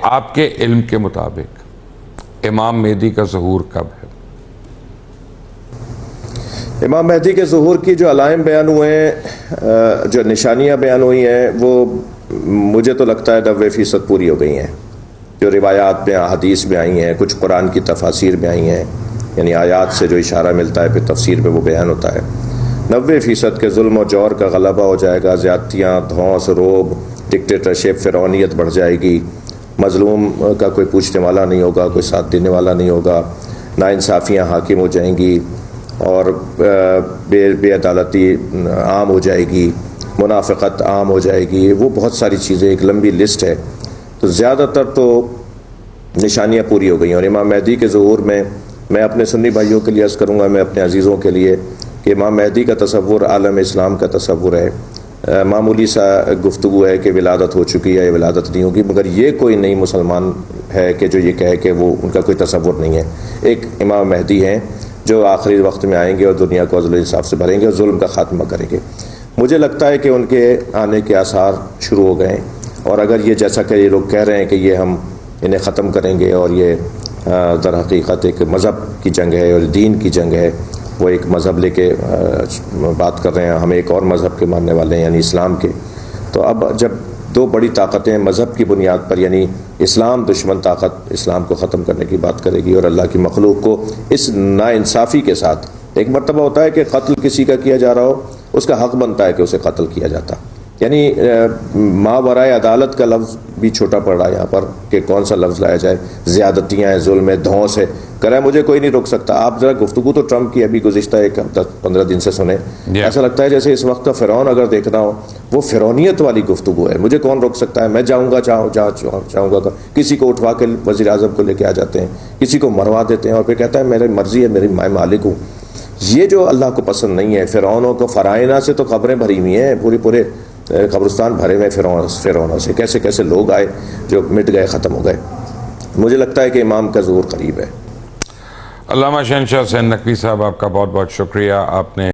آپ کے علم کے مطابق امام مہدی کا ظہور کب ہے؟ امام مہدی کے ظہور کی جو علائم بیان ہوئے ہیں، جو نشانیاں بیان ہوئی ہیں، وہ مجھے تو لگتا ہے 90% پوری ہو گئی ہیں۔ جو روایات میں احادیث میں آئی ہیں، کچھ قرآن کی تفاسیر میں آئی ہیں، یعنی آیات سے جو اشارہ ملتا ہے پھر تفسیر میں وہ بیان ہوتا ہے۔ 90% کے ظلم و جور کا غلبہ ہو جائے گا، زیادتیاں، دھونس، روب، ڈکٹیٹرشپ، فرعونیت بڑھ جائے گی، مظلوم کا کوئی پوچھنے والا نہیں ہوگا، کوئی ساتھ دینے والا نہیں ہوگا، ناانصافیاں حاکم ہو جائیں گی اور بے عدالتی عام ہو جائے گی، منافقت عام ہو جائے گی، وہ بہت ساری چیزیں، ایک لمبی لسٹ ہے۔ تو زیادہ تر تو نشانیاں پوری ہو گئی ہیں، اور امام مہدی کے ظہور میں اپنے سنی بھائیوں کے لیے عرض کروں گا، میں اپنے عزیزوں کے لیے، کہ امام مہدی کا تصور عالم اسلام کا تصور ہے۔ معمولی سا گفتگو ہے کہ ولادت ہو چکی ہے یا ولادت نہیں ہوگی، مگر یہ کوئی نئی مسلمان ہے کہ جو یہ کہے کہ وہ ان کا کوئی تصور نہیں ہے۔ ایک امام مہدی ہیں جو آخری وقت میں آئیں گے اور دنیا کو عدل و انصاف سے بھریں گے اور ظلم کا خاتمہ کریں گے۔ مجھے لگتا ہے کہ ان کے آنے کے آثار شروع ہو گئے ہیں، اور اگر یہ جیسا کہ یہ لوگ کہہ رہے ہیں کہ یہ ہم انہیں ختم کریں گے، اور یہ در حقیقت ایک مذہب کی جنگ ہے اور دین کی جنگ ہے، وہ ایک مذہب لے کے بات کر رہے ہیں، ہم ایک اور مذہب کے ماننے والے ہیں یعنی اسلام کے۔ تو اب جب دو بڑی طاقتیں مذہب کی بنیاد پر، یعنی اسلام دشمن طاقت اسلام کو ختم کرنے کی بات کرے گی، اور اللہ کی مخلوق کو اس ناانصافی کے ساتھ، ایک مرتبہ ہوتا ہے کہ قتل کسی کا کیا جا رہا ہو، اس کا حق بنتا ہے کہ اسے قتل کیا جاتا، یعنی ماورائے عدالت کا لفظ بھی چھوٹا پڑ رہا ہے یہاں پر کہ کون سا لفظ لایا جائے۔ زیادتیاں ہیں، ظلم ہے، دھونس ہے، کہہ رہا ہے مجھے کوئی نہیں روک سکتا۔ آپ ذرا گفتگو تو ٹرمپ کی ابھی گزشتہ 15 دن سے سنیں، ایسا لگتا ہے جیسے اس وقت کا فرعون اگر دیکھنا ہو، وہ فرعونیت والی گفتگو ہے۔ مجھے کون روک سکتا ہے، میں جاؤں گا چاہوں گا۔ کسی کو اٹھوا کے وزیر اعظم کو لے کے آ جاتے ہیں، کسی کو مروا دیتے ہیں، اور پھر کہتا ہے میری مرضی ہے، میری میں مالک ہوں۔ یہ جو اللہ کو پسند نہیں ہے۔ فرعونوں کو، فرائنہ سے تو قبریں بھری ہوئی ہیں، پورے قبرستان بھرے ہوئے فرعونوں سے، کیسے کیسے لوگ آئے جو مٹ گئے، ختم ہو گئے۔ مجھے لگتا ہے کہ امام کا ظہور قریب ہے۔ علامہ شہنشاہ حسین نقوی صاحب، آپ کا بہت بہت شکریہ۔ آپ نے